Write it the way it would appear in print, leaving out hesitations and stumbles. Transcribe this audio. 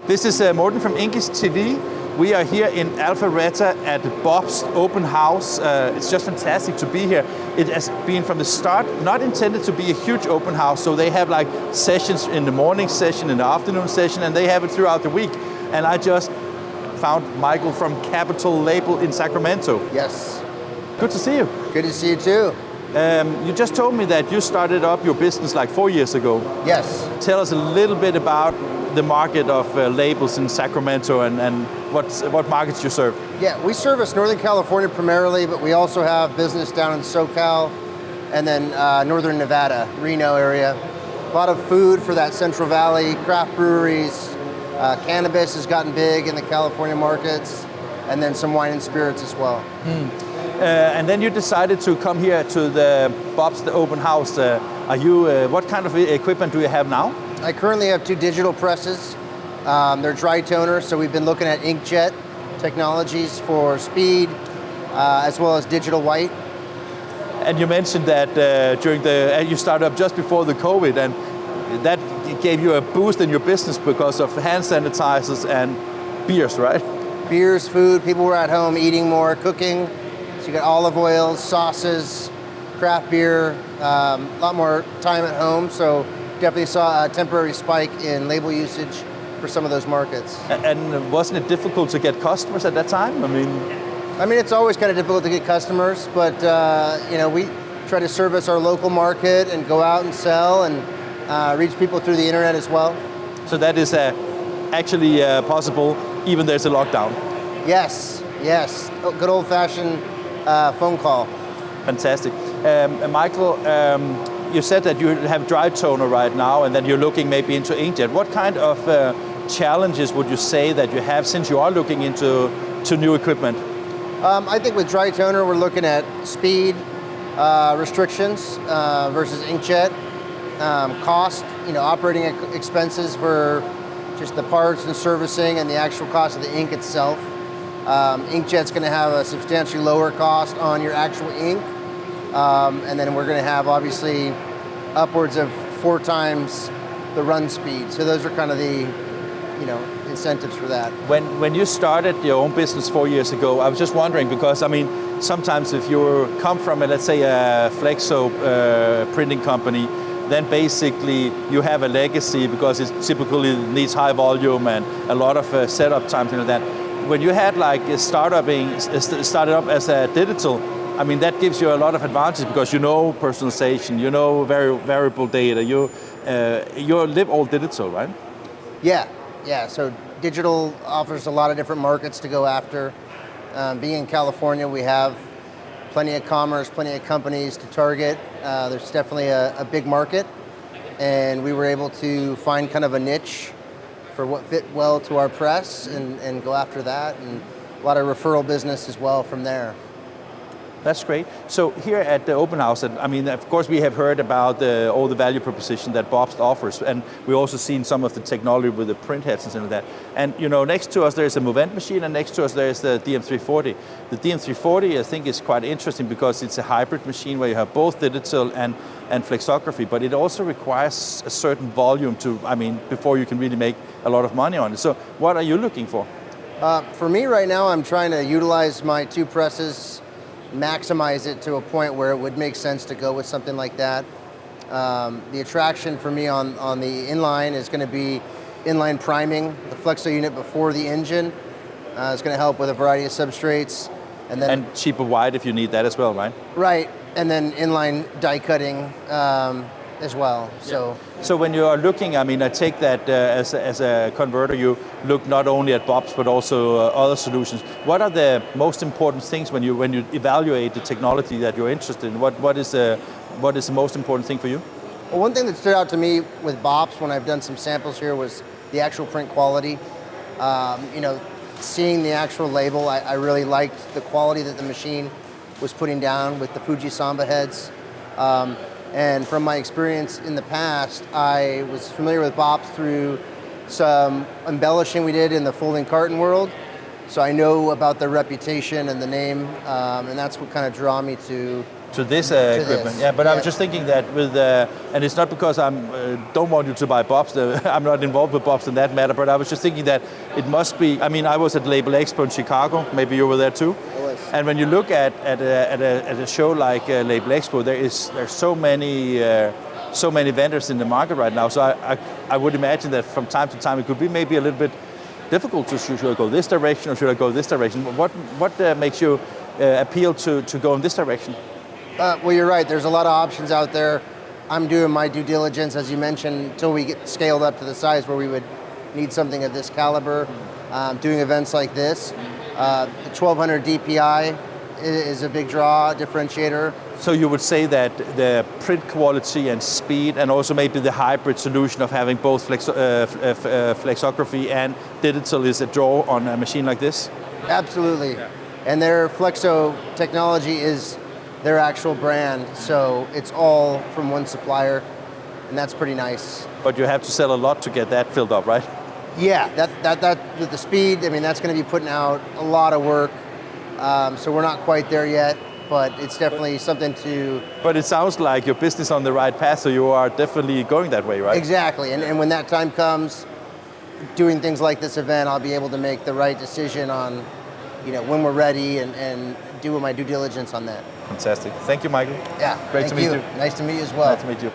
This is Morten from INKISH TV. We are here in Alpharetta at Bobst Open House. It's just fantastic to be here. It has been from the start not intended to be a huge open house, so they have like sessions in the morning session, in the afternoon session, and they have it throughout the week. And I just found Michael from Capital Label in Sacramento. Yes. Good to see you. Good to see you too. You just told me that you started up your business like 4 years ago. Yes. Tell us a little bit about the market of labels in Sacramento and what markets you serve. Yeah, we service Northern California primarily, but we also have business down in SoCal and then Northern Nevada, Reno area. A lot of food for that Central Valley, craft breweries. Cannabis has gotten big in the California markets, and then some wine and spirits as well. And then you decided to come here to the Bobst Open House. What kind of equipment do you have now? I currently have 2 digital presses. They're dry toners, so we've been looking at inkjet technologies for speed, as well as digital white. And you mentioned that you started up just before the COVID, and that gave you a boost in your business because of hand sanitizers and beers, right? Beers, food, people were at home eating more, cooking. So you got olive oils, sauces, craft beer, a lot more time at home. So definitely saw a temporary spike in label usage for some of those markets. And wasn't it difficult to get customers at that time? I mean, it's always kind of difficult to get customers, but we try to service our local market and go out and sell and reach people through the internet as well. So that is actually possible, even there's a lockdown. Yes. Good old-fashioned phone call. Fantastic. Michael, you said that you have dry toner right now and that you're looking maybe into inkjet. What kind of challenges would you say that you have since you are looking into new equipment? I think with dry toner, we're looking at speed restrictions versus inkjet, cost, operating expenses for just the parts and servicing and the actual cost of the ink itself. Inkjet's going to have a substantially lower cost on your actual ink. And then we're going to have obviously upwards of 4 times the run speed. So those are kind of the incentives for that. When you started your own business 4 years ago, I was just wondering because sometimes if you come from let's say a Flexo printing company, then basically you have a legacy because it typically needs high volume and a lot of setup time, things like that. When you had like started up as a digital, that gives you a lot of advantage because personalization, variable data, you live all digital, right? Yeah. So digital offers a lot of different markets to go after. Being in California, we have plenty of commerce, plenty of companies to target. There's definitely a big market, and we were able to find kind of a niche for what fit well to our press and go after that, and a lot of referral business as well from there. That's great. So here at the open house, of course we have heard about all the value proposition that Bobst offers, and we've also seen some of the technology with the print heads and stuff like that. And next to us there's a Movent machine, and next to us there's the DM340. The DM340 I think is quite interesting because it's a hybrid machine where you have both digital and flexography, but it also requires a certain volume before you can really make a lot of money on it. So what are you looking for? For me right now, I'm trying to utilize my 2 presses, maximize it to a point where it would make sense to go with something like that. The attraction for me on the inline is going to be inline priming, the flexo unit before the engine. It's going to help with a variety of substrates. And cheaper wide if you need that as well, right? Right, and then inline die cutting as well. So when you are looking, I take that as a converter, you look not only at Bobst but also other solutions. What are the most important things when you evaluate the technology that you're interested in? What is the most important thing for you? Well, one thing that stood out to me with Bobst when I've done some samples here was the actual print quality. Seeing the actual label, I really liked the quality that the machine was putting down with the Fuji Samba heads. And from my experience in the past, I was familiar with Bobst through some embellishing we did in the folding carton world. So I know about their reputation and the name, and that's what kind of drew me to to this equipment. this. Yeah, but I was Yeah. just thinking that with, and it's not because I don't want you to buy Bobst, I'm not involved with Bobst in that matter, but I was just thinking that it must be, I mean, I was at Label Expo in Chicago, maybe you were there too. I was. And when you look at a show like Label Expo, there's so many vendors in the market right now, so I would imagine that from time to time it could be maybe a little bit difficult to should I go this direction or should I go this direction? What makes you appeal to go in this direction? Well, you're right. There's a lot of options out there. I'm doing my due diligence, as you mentioned, until we get scaled up to the size where we would need something of this caliber. Doing events like this. The 1200 DPI is a big draw, differentiator. So you would say that the print quality and speed, and also maybe the hybrid solution of having both flexography and digital is a draw on a machine like this? Absolutely. Yeah. And their Flexo technology is their actual brand, so it's all from one supplier, and that's pretty nice. But you have to sell a lot to get that filled up, right? Yeah, that with the speed, I mean, that's going to be putting out a lot of work. So we're not quite there yet, but it's definitely something to... But it sounds like your business on the right path, so you are definitely going that way, right? Exactly, and when that time comes, doing things like this event, I'll be able to make the right decision on, when we're ready and do my due diligence on that. Fantastic. Thank you, Michael. Yeah, Great to meet you. Nice to meet you as well. Nice to meet you.